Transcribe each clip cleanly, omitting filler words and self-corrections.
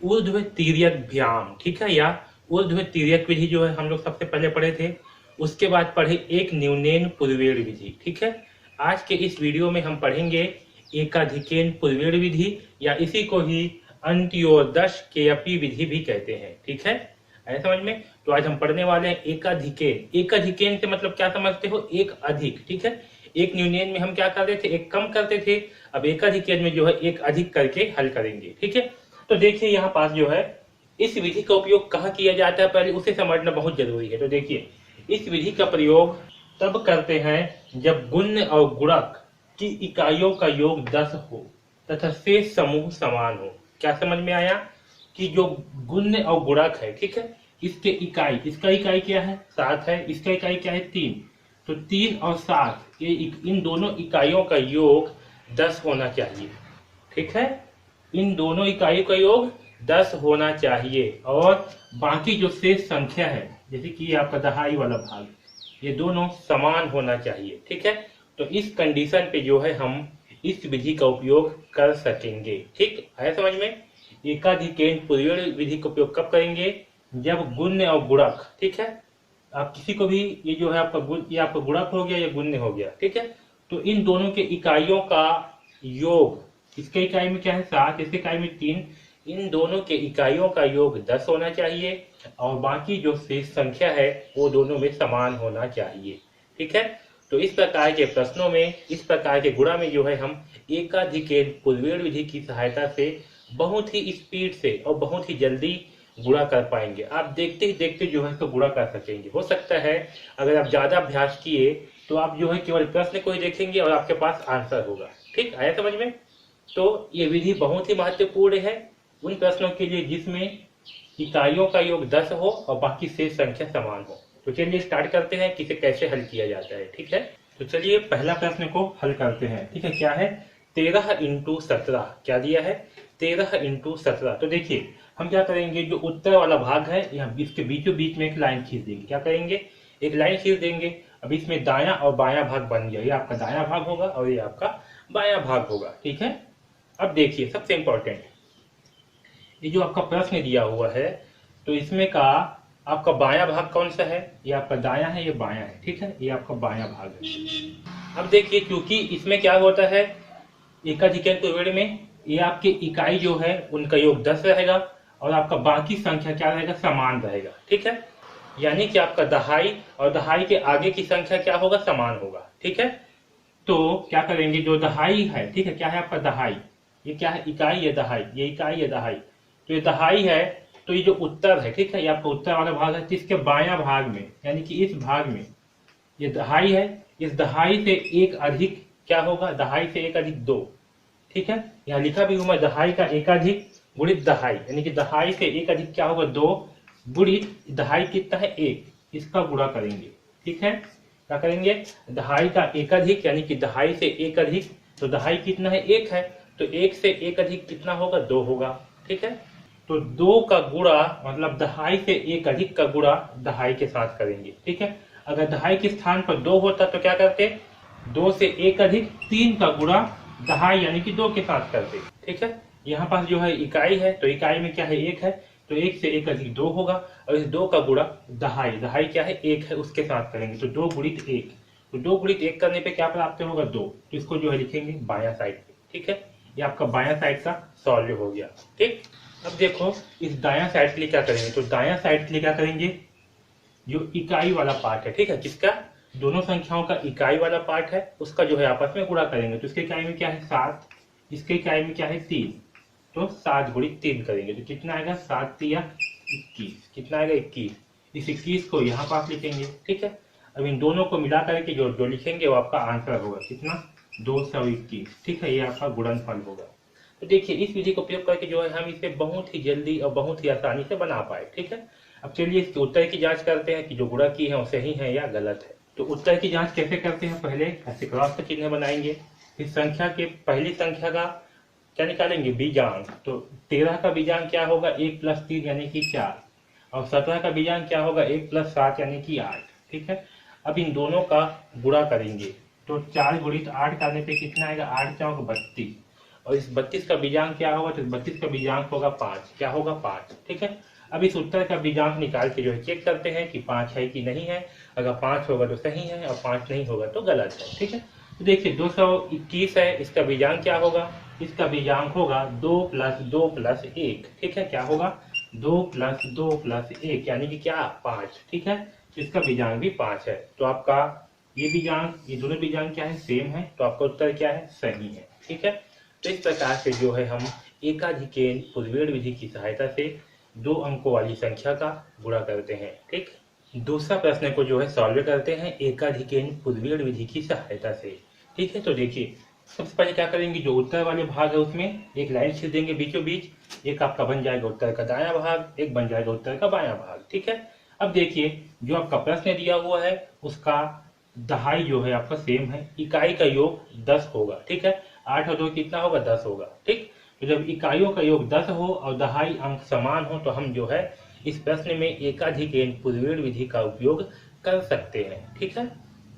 ऊर्ध्व तिर्यक भ्याम, ठीक है, या ऊर्ध्व तिर्यक विधि जो है हम लोग सबसे पहले पढ़े थे। उसके बाद पढ़े एक न्यूनेन पूर्वेण विधि, ठीक है। आज के इस वीडियो में हम पढ़ेंगे एकाधिकेन पूर्वेण विधि, या इसी को ही अंत्योदश केयपी विधि भी कहते हैं, ठीक है, ऐसा समझ में। तो आज हम पढ़ने वाले हैं एकाधिकेन। एकाधिकेन से मतलब क्या समझते हो, एक अधिक, ठीक है। एक न्यूनेन में हम क्या करते थे, एक कम करते थे, अब एकाधिकेन में जो है एक अधिक करके हल करेंगे, ठीक है। तो देखिए यहाँ पास जो है इस विधि का उपयोग कहाँ किया जाता है, पहले उसे समझना बहुत जरूरी है। तो देखिए इस विधि का प्रयोग तब करते हैं जब गुण्य और गुणक की इकाइयों का योग 10 हो तथा शेष समूह समान हो। क्या समझ में आया कि जो गुण्य और गुणक है, ठीक है, इसके इकाई, इसका इकाई क्या है 7 है, इसका इकाई क्या है 3, तो 3 और 7 ये इन दोनों इकाइयों का योग 10 होना चाहिए, ठीक है। इन दोनों इकाइयों का योग 10 होना चाहिए और बाकी जो शेष संख्या है जैसे कि आपका दहाई वाला भाग, ये दोनों समान होना चाहिए, ठीक है। तो इस कंडीशन पे जो है हम इस विधि का उपयोग कर सकेंगे, ठीक है समझ में। एकाधिकेन पूर्वेण विधि का उपयोग कब करेंगे, जब गुण्य और गुणक, ठीक है, आप किसी को भी ये जो है आपका ये आपका गुणक हो गया या गुण्य हो गया, ठीक है, तो इन दोनों के इकाइयों का योग, इसके इकाई में क्या है 7, इसके इकाई में 3, इन दोनों के इकाइयों का योग 10 होना चाहिए और बाकी जो शेष संख्या है वो दोनों में समान होना चाहिए, ठीक है। तो इस प्रकार के प्रश्नों में, इस प्रकार के गुणा में जो है हम एकाधिकेन पूर्वेण विधि की सहायता से बहुत ही स्पीड से और बहुत ही जल्दी गुणा कर पाएंगे। आप देखते ही देखते जो है इसको गुणा कर सकेंगे। हो सकता है अगर आप ज्यादा अभ्यास किए तो आप जो है केवल प्रश्न को ही देखेंगे और आपके पास आंसर होगा, ठीक आया समझ में। तो ये विधि बहुत ही महत्वपूर्ण है उन प्रश्नों के लिए जिसमें इकाइयों का योग 10 हो और बाकी शेष संख्या समान हो। तो चलिए स्टार्ट करते हैं कि इसे कैसे हल किया जाता है, ठीक है। तो चलिए पहला प्रश्न को हल करते हैं, ठीक है। क्या है 13 × 17, क्या दिया है 13 × 17। तो देखिए हम क्या करेंगे, जो उत्तर वाला भाग है यहाँ इसके बीचों बीच में एक लाइन खींच देंगे। क्या करेंगे, एक लाइन खींच देंगे। अब इसमें दायां और बायां भाग बन गया, ये आपका दायां भाग होगा और ये आपका बायां भाग होगा, ठीक है। अब देखिए सबसे इंपॉर्टेंट, ये जो आपका प्रश्न दिया हुआ है तो इसमें का आपका बायां भाग कौन सा है, ये आपका दायां है, ये बायां है, ठीक है, ये आपका बायां भाग है। अब देखिए क्योंकि इसमें क्या होता है एकाधिकेन पूर्वेण में, ये आपके इकाई जो है उनका योग 10 रहेगा और आपका बाकी संख्या क्या रहेगा, समान रहेगा, ठीक है। यानी कि आपका दहाई और दहाई के आगे की संख्या क्या होगा, समान होगा, ठीक है। तो क्या करेंगे, जो दहाई है, ठीक है, क्या है आपका दहाई, ये क्या है इकाई, ये दहाई, ये इकाई, ये दहाई, तो ये दहाई है। तो ये जो उत्तर है, ठीक है, ये आपका उत्तर वाला भाग है, इसके बायां भाग में यानी कि इस भाग में ये दहाई है, इस दहाई से एक अधिक क्या होगा, दहाई से एक अधिक 2, ठीक है। यहाँ लिखा भी हूं मैं दहाई का एकाधिक गुणित दहाई, यानी कि दहाई से एक अधिक क्या होगा 2 गुणित दहाई कितना है 1, इसका गुणा करेंगे, ठीक है। क्या करेंगे, दहाई का एकाधिक यानी कि दहाई से एक अधिक, तो दहाई कितना है 1 है, तो 1 से एक अधिक कितना होगा 2 होगा, ठीक है। तो 2 का गुणा मतलब दहाई से एक अधिक का गुणा दहाई के साथ करेंगे, ठीक है। अगर दहाई के स्थान पर 2 होता तो क्या करते, 2 से एक अधिक 3 का गुणा दहाई यानी कि 2 के साथ करते, ठीक है। यहाँ पास जो है इकाई है तो इकाई में क्या है 1 है, तो 1 से एक अधिक 2 होगा और इस 2 का गुणा दहाई, दहाई क्या है 1 है, उसके साथ करेंगे, तो 2 गुणित 1, तो 2 गुणित 1 करने पे क्या प्राप्त होगा 2, तो इसको जो है लिखेंगे बायां साइड पे, ठीक है। ये आपका बायां साइड का सॉल्व हो गया, ठीक। अब देखो इस दायां साइड के लिए क्या करेंगे, तो दायां साइड के लिए क्या करेंगे, जो इकाई वाला पार्ट है, ठीक है, किसका, दोनों संख्याओं का इकाई वाला पार्ट है उसका जो है आपस में गुणा करेंगे। तो इसके इकाई में क्या है 7, इसके इकाई में क्या है 3, तो 7 गुणित 3 करेंगे तो कितना आएगा 7 × 21, कितना आएगा 21। इस 21 को यहाँ पास लिखेंगे, ठीक है। अब इन दोनों को मिला करके जो लिखेंगे वो आपका आंसर होगा कितना 221, ठीक है, ये आपका गुणनफल होगा। तो देखिए इस विधि का उपयोग करके जो है हम इसे बहुत ही जल्दी और बहुत ही आसानी से बना पाए, ठीक है। अब चलिए इसके उत्तर की जांच करते हैं कि जो गुणा की है वो सही है या गलत है। तो उत्तर की जांच कैसे करते हैं, पहले ऐसे क्रॉस का चिन्ह बनाएंगे, फिर संख्या के पहली संख्या का क्या निकालेंगे बीजांक, तो 13 का बीजांक क्या होगा 1 + 3 यानी कि 4, और 17 का बीजांक क्या होगा 1 + 7 यानी कि 8, ठीक है। अब इन दोनों का गुणा करेंगे तो 4 गुणित 8 करने पे कितना आएगा 8 × 4 = 32, और इस 32 का बीजांक क्या होगा, तो 32 का बीजांक होगा 5। क्या होगा, 5। ठीक है, अब इस उत्तर का बीजांक निकाल के जो है चेक करते हैं कि 5 है कि नहीं है। अगर 5 होगा तो सही है और 5 नहीं होगा तो गलत है। ठीक है, तो देखिए 221 है, इसका बीजांक क्या होगा, इसका बीजांक होगा 2 + 2 + 1। ठीक है, क्या होगा, 2 + 2 + 1 यानी कि क्या, 5। ठीक है, इसका बीजांक भी 5 है। तो आपका ये बीजांक, ये दोनों बीजांक क्या है, सेम है, तो आपका उत्तर क्या है, सही है। ठीक है, तो इस प्रकार से जो है हम एकाधिकेन पूर्वेण विधि की सहायता से 2 अंकों वाली संख्या का गुणा करते हैं। ठीक, दूसरा प्रश्न को जो है सॉल्व करते हैं एकाधिकेन पूर्वेण विधि की सहायता से। ठीक है, तो देखिए सबसे पहले क्या करेंगे, जो उत्तर वाले भाग है उसमें एक लाइन खींच देंगे बीचों बीच, एक आपका बन जाएगा उत्तर का दायां भाग, एक बन जाएगा उत्तर का बायां भाग। ठीक है, अब देखिए जो आपका प्रश्न दिया हुआ है उसका दहाई जो है आपका सेम है, इकाई का योग 10 होगा। ठीक है, 8 और 2 कितना होगा, 10 होगा। ठीक, तो जब इकाइयों का योग 10 हो और दहाई अंक समान हो तो हम जो है इस प्रश्न में एकाधिकेन पूर्वेण विधि का उपयोग कर सकते हैं। ठीक है,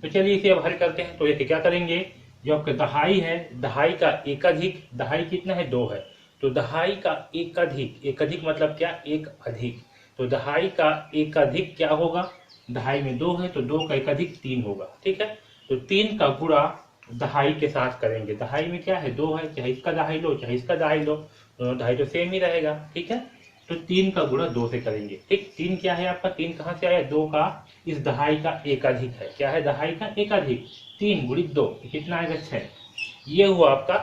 तो चलिए इसे अब हल करते हैं। तो ये क्या करेंगे, जो आपका दहाई है, दहाई का एकाधिक, दहाई कितना है, 2 है, तो दहाई का एकाधिक, एकाधिक मतलब क्या, एक अधिक, तो दहाई का एकाधिक क्या होगा, दहाई में 2 है तो 2 का एकाधिक 3 होगा। ठीक है, तो 3 का गुणा दहाई के साथ करेंगे, दहाई में क्या है, 2 है, चाहे इसका दहाई लो चाहे इसका दहाई लो, दोनों दहाई तो सेम ही रहेगा। ठीक है, तो 3 का गुणा 2 से करेंगे। ठीक, 3 क्या है आपका, 3 कहाँ से आया, 2 का इस दहाई का एकाधिक है, क्या है, दहाई का एकाधिक, 3 × 2 कितना आएगा, 6। ये हुआ आपका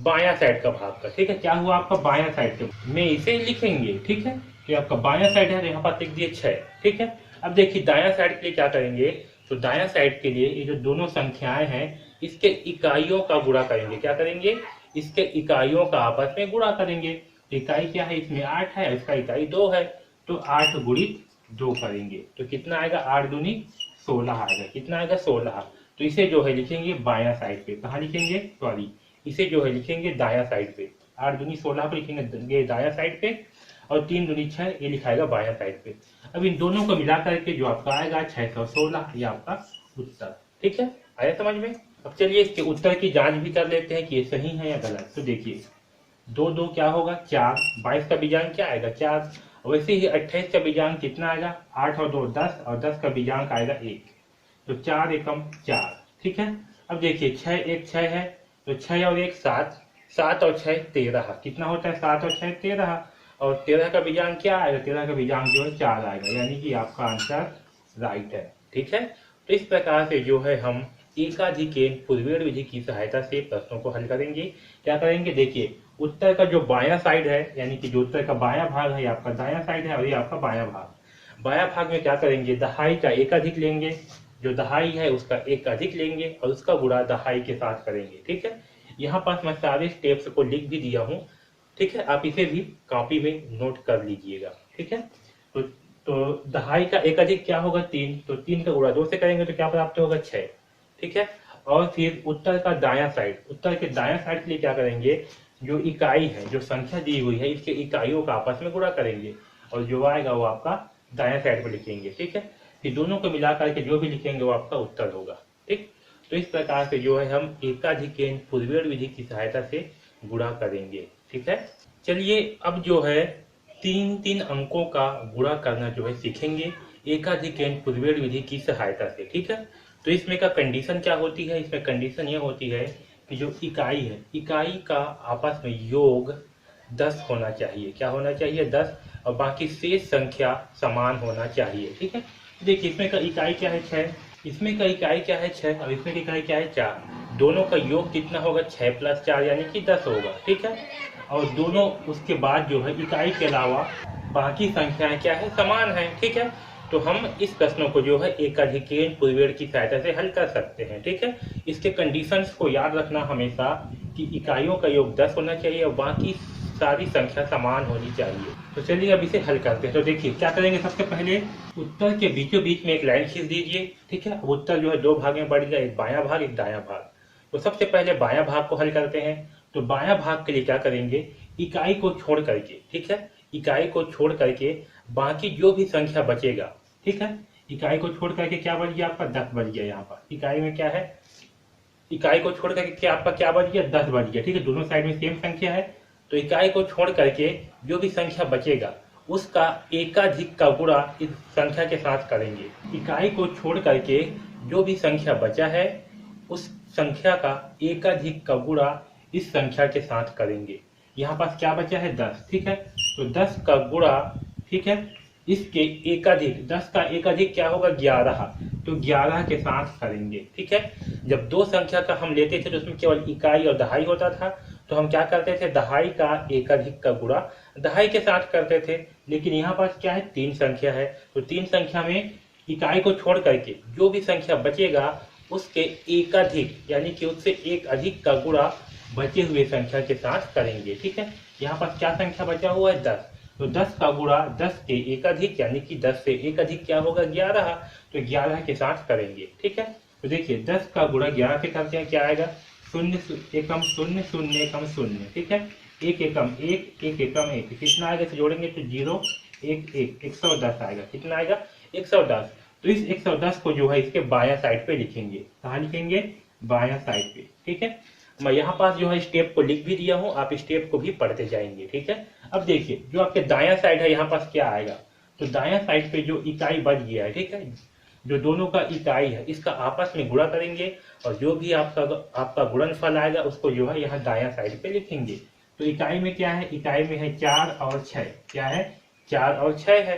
बायां साइड का भाग का। ठीक है, क्या हुआ आपका बायां साइड का, में इसे लिखेंगे। ठीक है, तो आपका बायां साइड है तो यहाँ पर लिख दिए 6। ठीक है, अब देखिए दायां साइड के लिए क्या करेंगे, तो दायां साइड के लिए ये जो दोनों संख्याएं हैं इसके इकाइयों का गुणा करेंगे। क्या करेंगे, इसके इकाइयों का आपस में गुणा करेंगे। तो इकाई क्या है, इसमें 8 है, इसका इकाई 2 है, तो 8 × 2 करेंगे तो कितना आएगा, 8 दूनी 16 आएगा। कितना आएगा, 16। तो इसे जो है लिखेंगे बायां साइड पे, कहाँ लिखेंगे, सॉरी इसे जो है लिखेंगे दायां साइड पे, 8 दूनी 16 को लिखेंगे दायां साइड पे और 3 दूनी 6 ये लिखाएगा बायां साइड पे। अब इन दोनों को मिला करके जो आपका आएगा 616, ये आपका उत्तर। ठीक है, आया समझ में। अब चलिए इसके उत्तर की जांच भी कर लेते हैं कि ये सही है या गलत। तो देखिए 2 2 क्या होगा, 4, 22 का बीजांक क्या आएगा, 4। वैसे ही 28 का बीजांक कितना आएगा, 8 और 2 10, और 10 का बीजांक आएगा 1, तो 4 एकम 4। ठीक है, अब देखिए 6 1 6 है, तो 6 और 1 7, 7 और 6 13, कितना होता है, 7 और 6 13, और 13 का बीजांक क्या आएगा, 13 का बीजांक जो है 4 आएगा, यानी कि आपका आंसर राइट है। ठीक है, तो इस प्रकार से जो है हम एकाधिकेन पूर्वेण विधि की सहायता से प्रश्नों को हल करेंगे। क्या करेंगे, देखिए उत्तर का जो बायां साइड है, यानी कि जो उत्तर का बायां भाग है आपका दायां साइड है और ये आपका बायां भाग। बायां भाग में क्या करेंगे, दहाई का एकाधिक लेंगे, जो दहाई है उसका एकाधिक लेंगे और उसका गुणा दहाई के साथ करेंगे। ठीक है, यहाँ पास मैं सारे स्टेप्स को लिख भी दिया हूँ। ठीक है, आप इसे भी कॉपी में नोट कर लीजिएगा। ठीक है, तो दहाई का एकाधिक क्या होगा, 3, तो 3 का गुणा 2 से करेंगे तो क्या प्राप्त होगा, 6। ठीक है, और फिर उत्तर का दायां साइड, उत्तर के दायां साइड के लिए क्या करेंगे, जो इकाई है, जो संख्या दी हुई है इसके इकाइयों का आपस में गुणा करेंगे और जो आएगा वो आपका दायां साइड पर लिखेंगे। ठीक है, फिर दोनों को मिला करके जो भी लिखेंगे वो आपका उत्तर होगा। ठीक, तो इस प्रकार से जो है हम एकाधिकेन पूर्वेण विधि की सहायता से गुणा करेंगे। ठीक है, चलिए अब जो है 3 अंकों का गुणा करना जो है सीखेंगे एकाधिकेन पूर्वेण विधि की सहायता से। ठीक है, तो इसमें का कंडीशन क्या होती है, इसमें कंडीशन ये होती है कि जो इकाई है, इकाई का आपस में योग 10 होना चाहिए। क्या होना चाहिए, 10, और बाकी शेष संख्या समान होना चाहिए। ठीक है, देखिए इसमें का इकाई क्या है, 6, इसमें का इकाई क्या है, 6, और इसमें की इकाई क्या है, 4। दोनों का योग कितना होगा, 6 + 4 यानी कि 10 होगा। ठीक है, और दोनों उसके बाद जो है इकाई के अलावा बाकी संख्याएं क्या है, समान है। ठीक है, तो हम इस प्रश्नों को जो है एकाधिकेन पूर्वेण की सहायता से हल कर सकते हैं। ठीक है, इसके कंडीशंस को याद रखना हमेशा कि इकाइयों का योग 10 होना चाहिए और बाकी सारी संख्या समान होनी चाहिए। तो चलिए अब इसे हल करते हैं। तो देखिए क्या करेंगे, सबसे पहले उत्तर के बीचों बीच में एक लाइन खींच दीजिए। ठीक है, अब उत्तर जो है 2 भाग में बढ़ गया, एक बायां भाग एक दायां भाग। तो सबसे पहले बायां भाग को हल करते हैं। तो बायां भाग के लिए क्या करेंगे, इकाई को छोड़ करके, ठीक है, इकाई को छोड़ करके बाकी जो भी संख्या बचेगा, ठीक है, इकाई को छोड़ करके क्या बच गया आपका, 10 बच गया। यहाँ पर इकाई में क्या है, इकाई को छोड़ करके क्या आपका क्या बच गया, 10 बच गया। ठीक है, दोनों साइड में सेम संख्या है, तो इकाई को छोड़ करके जो भी संख्या बचेगा उसका एकाधिक का गुणा इस संख्या के साथ करेंगे। इकाई को छोड़ करके जो भी संख्या बचा है उस संख्या का एकाधिक का गुणा इस संख्या के साथ करेंगे। यहाँ पास क्या बचा है, 10। ठीक है, तो 10 का गुणा, ठीक है, इसके एकाधिक, 10 का एकाधिक क्या होगा, 11, तो 11 के साथ करेंगे। ठीक है, जब दो संख्या का हम लेते थे तो उसमें केवल इकाई और दहाई होता था, तो हम क्या करते थे, दहाई का एकाधिक का गुणा दहाई के साथ करते थे। लेकिन यहाँ पास क्या है, 3 संख्या है, तो 3 संख्या में इकाई को छोड़ करके जो भी संख्या बचेगा उसके एकाधिक यानी कि उससे एक अधिक का गुणा बचे हुए संख्या के साथ करेंगे। ठीक है, यहाँ पास क्या संख्या बचा हुआ है, 10, तो 10 का गुणा 10 के एकाधिक यानी कि 10 से एक अधिक क्या होगा, 11, तो 11 के साथ करेंगे। ठीक है, तो देखिए 10 का गुणा 11 से करते हैं, क्या आएगा, 0 एकम 0 0 एकम 0। ठीक है, 1 एकम 1 1 एकम 1, कितना आएगा, तो जोड़ेंगे तो 0 1 1 110 आएगा। कितना आएगा, 110। तो इस 110 को जो है इसके बायां साइड पे लिखेंगे। कहाँ लिखेंगे, बायां साइड पे। ठीक है, मैं यहाँ पास जो है स्टेप को लिख भी दिया हूँ, आप स्टेप को भी पढ़ते जाएंगे। ठीक है, अब देखिए जो आपके दायां साइड है यहाँ पास क्या आएगा, तो दायां साइड पे जो इकाई बच गया है, ठीक है, जो दोनों का इकाई है इसका आपस में गुणा करेंगे और जो भी आपका गुणनफल आएगा उसको जो है यहाँ दायां साइड पे लिखेंगे। तो इकाई में क्या है, इकाई में है 4 और 6, क्या है, 4 और 6 है,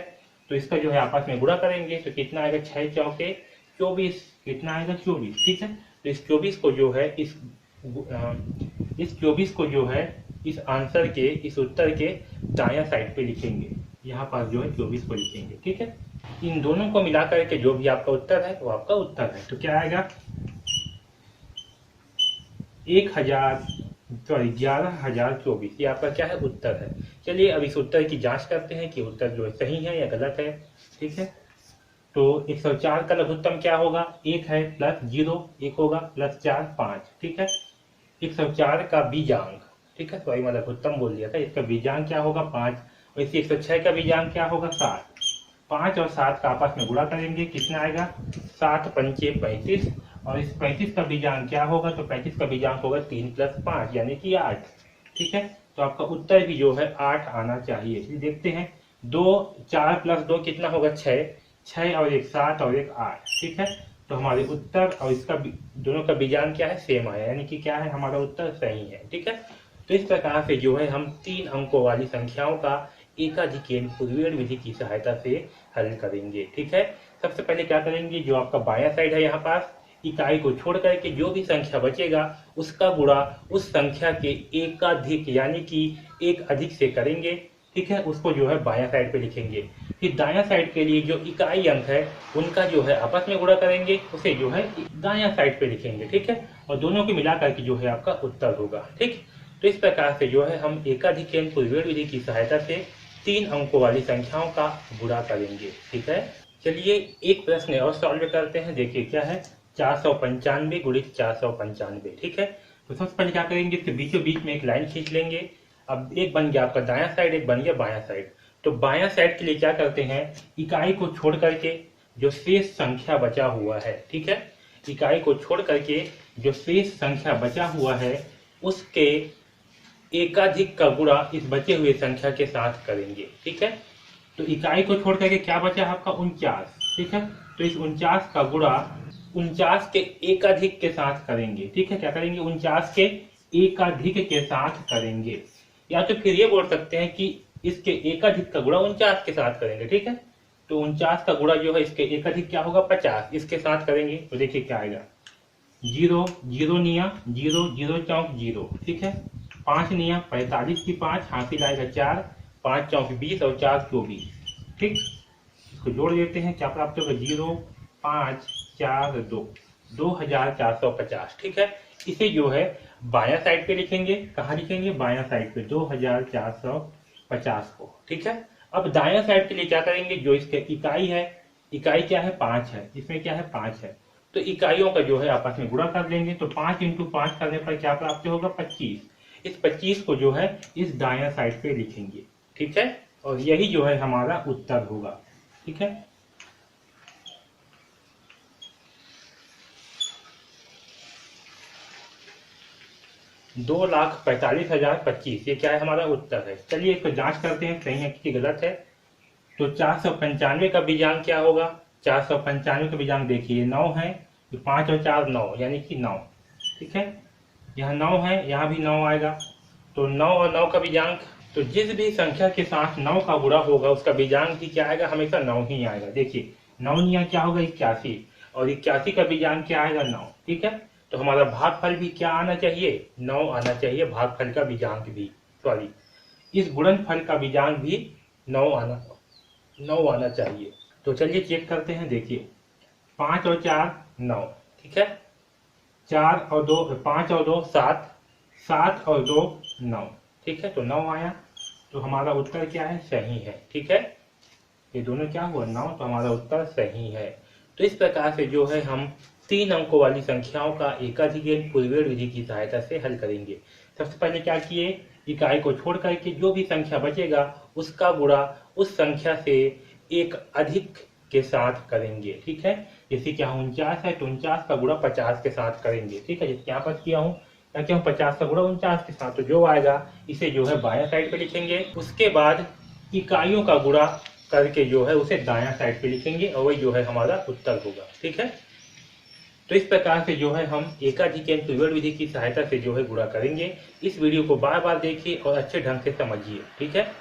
तो इसका जो है आपस में गुणा करेंगे तो कितना आएगा, 6 चौके 24, कितना आएगा, 24। ठीक है, तो इस 24 को जो है इस 24 को जो है इस आंसर के, इस उत्तर के दायां साइड पे लिखेंगे। यहाँ पास जो है 24 को लिखेंगे। ठीक है, इन दोनों को मिला करके जो भी आपका उत्तर है वो आपका उत्तर है। तो क्या आएगा, 11,024, ये आपका क्या है, उत्तर है। चलिए अब इस उत्तर की जांच करते हैं कि उत्तर जो है सही है या गलत है। ठीक है, तो 104 का लघुत्तम क्या होगा, 1 है प्लस 0 1 होगा प्लस 4 5। ठीक है, 104 का बीजांक, ठीक है, सॉरी मैं लघुत्तम बोल दिया था, इसका बीजांक क्या होगा, 5। और इसी 106 का बीजांक क्या होगा, 7। 5 और 7 का आपस में गुणा करेंगे, कितना आएगा, 7 पंचे 35, और इस 35 का बीजांक क्या होगा, तो 35 का बीजांक होगा 3 प्लस 5 यानी कि 8। ठीक है, तो आपका उत्तर भी जो है 8 आना चाहिए। इसलिए देखते हैं, 2 4 प्लस 2 कितना होगा, 6, 6 और 1 7 और 1 8। ठीक है, तो हमारे उत्तर और इसका दोनों का बीजांक क्या है, सेम आया, यानी कि क्या है, हमारा उत्तर सही है। ठीक है, तो इस प्रकार से जो है हम 3 अंकों वाली संख्याओं का एकाधिकेन पूर्वेण विधि की सहायता से हल करेंगे। ठीक है, सबसे पहले क्या करेंगे, जो आपका बायां साइड है यहाँ पास, इकाई को छोड़ करके जो भी संख्या बचेगा उसका गुणा उस संख्या के एकाधिक यानी कि एक अधिक से करेंगे। ठीक है, उसको जो है बायां साइड पे लिखेंगे। फिर दायां साइड के लिए जो इकाई अंक है उनका जो है आपस में गुणा करेंगे, उसे जो है दायां साइड पे लिखेंगे। ठीक है, और दोनों को मिला करके जो है आपका उत्तर होगा। ठीक, तो इस प्रकार से जो है हम एकाधिकेन पूर्वेण विधि की सहायता से 3 अंकों वाली संख्याओं का गुणा करेंगे। ठीक है, चलिए एक प्रश्न और सॉल्व करते हैं। देखिए क्या है, 495 गुणित 495। ठीक है, तो सबसे पहले क्या करेंगे, इसके बीचों बीच में एक लाइन खींच लेंगे। अब एक बन गया आपका दायां साइड, एक बन गया बायां साइड। तो बायां साइड के लिए क्या करते हैं, इकाई को छोड़ करके जो शेष संख्या बचा हुआ है, ठीक है, इकाई को छोड़ करके जो शेष संख्या बचा हुआ है उसके एकाधिक का गुणा इस बचे हुए संख्या के साथ करेंगे। ठीक है, तो इकाई को छोड़ करके क्या बचा है आपका, 49। ठीक है, तो इस 49 का गुणा 49 के एकाधिक के साथ करेंगे। ठीक है, क्या करेंगे, 49 के एकाधिक के साथ करेंगे, या तो फिर ये बोल सकते हैं कि इसके एकाधिक का गुणा 49 के साथ करेंगे। ठीक है, तो 49 का गुणा जो है इसके एकाधिक क्या होगा, 50, इसके साथ करेंगे। तो देखिए क्या आएगा, 0 0 निया 0 0 चौक 0। ठीक है, 5 निया 45 की 5, हासिल आएगा 4, 5 चौक 20 और 4 24। ठीक, इसको जोड़ देते हैं, क्या प्राप्त होगा, 0 5 4 2, 2450। ठीक है, इसे जो है बायां साइड पे लिखेंगे। कहाँ लिखेंगे, बायां साइड पे 2450 को। ठीक है, अब दायां साइड के लिए क्या करेंगे, जो इसके इकाई है, इकाई क्या है, 5 है, इसमें क्या है, 5 है, तो इकाइयों का जो है आपस में गुणा कर लेंगे। तो 5 × 5 करने पर क्या प्राप्त होगा, 25। इस 25 को जो है इस दायां साइड पे लिखेंगे। ठीक है, और यही जो है हमारा उत्तर होगा। ठीक है, 2,45,025 ये क्या है, हमारा उत्तर है। चलिए इसको जांच करते हैं सही है कि गलत है। तो 495 का बीजांक क्या होगा, 495 का बीजांक देखिए 9 है, 5 और 4 9 यानी कि 9। ठीक है, यहाँ 9 है, यहाँ भी 9 आएगा। तो 9 और 9 का बीजांक, तो जिस भी संख्या के साथ 9 का गुणा होगा उसका बीजांक भी क्या आएगा, हमेशा 9 ही आएगा। देखिए 9 यहाँ क्या होगा 81, और 81 का बीजांक क्या आएगा 9। ठीक है, तो हमारा भागफल भी क्या आना चाहिए, 9 आना चाहिए, भागफल का बीजांक भी, सॉरी इस गुणनफल का बीजांक भी 9 आना चाहिए। तो चलिए चेक करते हैं। देखिए 5 और 4 9, ठीक है, 4 और 2 5 और 2 7, 7 और 2 9, ठीक है, तो 9 आया। तो हमारा उत्तर क्या है, सही है। ठीक है, ये दोनों क्या हुआ 9, तो हमारा उत्तर सही है। तो इस प्रकार से जो है हम 3 अंकों वाली संख्याओं का एकाधिक पूर्वेण विधि की सहायता से हल करेंगे। सबसे पहले क्या किए, इकाई को छोड़ करके जो भी संख्या बचेगा उसका गुणा उस संख्या से एक अधिक के साथ करेंगे। ठीक है, जैसे कि 49 है तो 49 का गुणा 50 के साथ करेंगे। ठीक है, जैसे यहाँ पर किया हूँ, ताकि हम 50 का गुणा 49 के साथ, तो जो आएगा इसे जो है बायां साइड पे लिखेंगे। उसके बाद इकाइयों का गुणा करके जो है उसे दायां साइड पे लिखेंगे, और वही जो है हमारा उत्तर होगा। ठीक है, तो इस प्रकार से जो है हम एकाधिक पूर्वेण विधि की सहायता से जो है गुणा करेंगे। इस वीडियो को बार बार देखिए और अच्छे ढंग से समझिए। ठीक है।